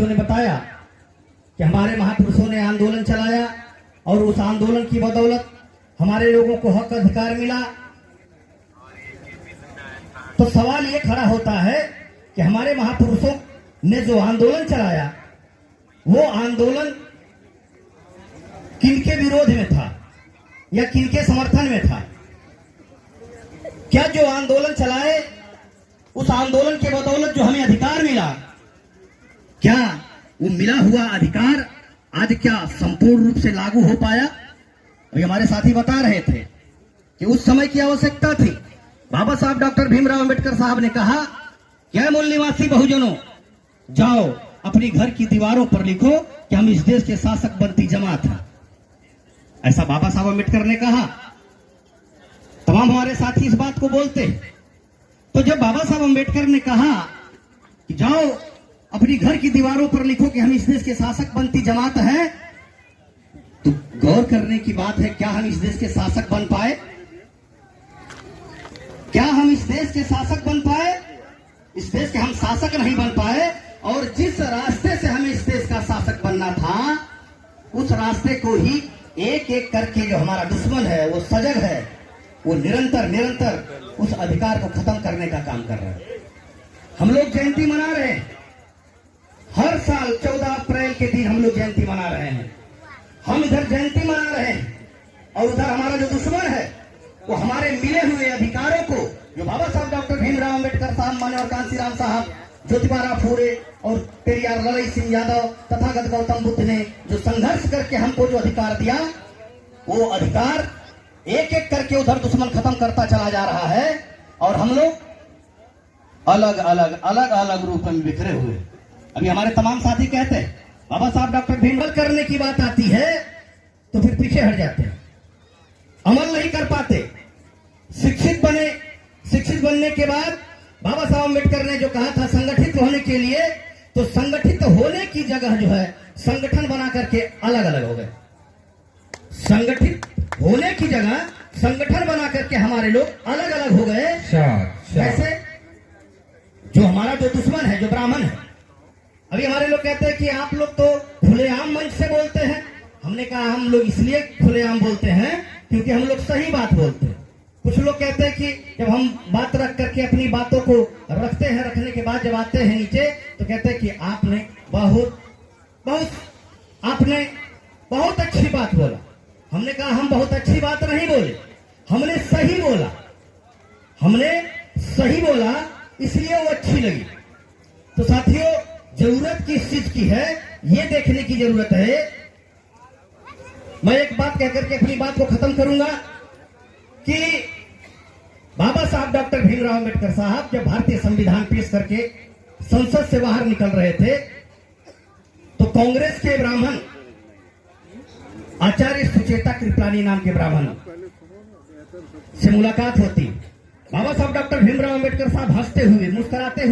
ने बताया कि हमारे महापुरुषों ने आंदोलन चलाया और उस आंदोलन की बदौलत हमारे लोगों को हक अधिकार मिला। तो सवाल ये खड़ा होता है कि हमारे महापुरुषों ने जो आंदोलन चलाया वो आंदोलन किनके विरोध में था या किनके समर्थन में था? क्या जो आंदोलन चलाए उस आंदोलन के बदौलत जो हमें अधिकार मिला, क्या वो मिला हुआ अधिकार आज क्या संपूर्ण रूप से लागू हो पाया? अभी हमारे साथी बता रहे थे कि उस समय की आवश्यकता थी। बाबा साहब डॉक्टर भीमराव अंबेडकर साहब ने कहा, क्या मूल निवासी बहुजनों, जाओ अपनी घर की दीवारों पर लिखो कि हम इस देश के शासक बनती जमात हैं। ऐसा बाबा साहब अंबेडकर ने कहा। तमाम हमारे साथी इस बात को बोलते। तो जब बाबा साहब अंबेडकर ने कहा कि जाओ अपनी घर की दीवारों पर लिखो कि हम इस देश के शासक बनती जमात है, तो गौर करने की बात है, क्या हम इस देश के शासक बन पाए? क्या हम इस देश के शासक बन पाए? इस देश के हम शासक नहीं बन पाए। और जिस रास्ते से हमें इस देश का शासक बनना था, उस रास्ते को ही एक एक करके जो हमारा दुश्मन है, वो सजग है, वो निरंतर उस अधिकार को खत्म करने का काम कर रहा है। हम लोग जयंती मना रहे हैं, हर साल 14 अप्रैल के दिन हम लोग जयंती मना रहे हैं। हम इधर जयंती मना रहे हैं और उधर हमारा जो दुश्मन है वो हमारे मिले हुए अधिकारों को, जो बाबा साहब डॉक्टर भीमराव अंबेडकर साहब, माननीय कांशीराम साहब, ज्योतिबा फूले और पेरियार ललई सिंह यादव, तथागत गौतम बुद्ध ने जो संघर्ष करके हमको जो अधिकार दिया, वो अधिकार एक एक करके उधर दुश्मन खत्म करता चला जा रहा है। और हम लोग अलग अलग रूप में बिखरे हुए। अभी हमारे तमाम साथी कहते हैं बाबा साहब डॉक्टर भीमराव करने की बात आती है तो फिर पीछे हट जाते हैं, अमल नहीं कर पाते। शिक्षित बनने के बाद बाबा साहब अम्बेडकर ने जो कहा था संगठित होने के लिए, तो संगठित होने की जगह जो है संगठन बना करके अलग अलग हो गए। संगठित होने की जगह संगठन बना करके हमारे लोग अलग अलग हो गए। कैसे? जो हमारा जो दुश्मन है, जो ब्राह्मण है, अभी हमारे लोग कहते हैं कि आप लोग तो खुलेआम मंच से बोलते हैं। हमने कहा हम लोग इसलिए खुलेआम बोलते हैं क्योंकि हम लोग सही बात बोलते हैं। कुछ लोग कहते हैं कि जब हम बात रख करके अपनी बातों को रखते हैं, रखने के बाद जब आते हैं नीचे तो कहते हैं कि आपने बहुत अच्छी बात बोला। हमने कहा हम बहुत अच्छी बात नहीं बोले, हमने सही बोला, इसलिए वो अच्छी लगी। तो साथियों, जरूरत किस चीज की है ये देखने की जरूरत है। मैं एक बात कहकर के अपनी बात को खत्म करूंगा कि बाबा साहब डॉक्टर भीमराव अंबेडकर साहब जब भारतीय संविधान पेश करके संसद से बाहर निकल रहे थे, तो कांग्रेस के ब्राह्मण आचार्य सुचेता कृपलानी नाम के ब्राह्मण से मुलाकात होती। बाबा साहब डॉक्टर भीमराव अंबेडकर साहब हंसते हुए, मुस्कुराते हुए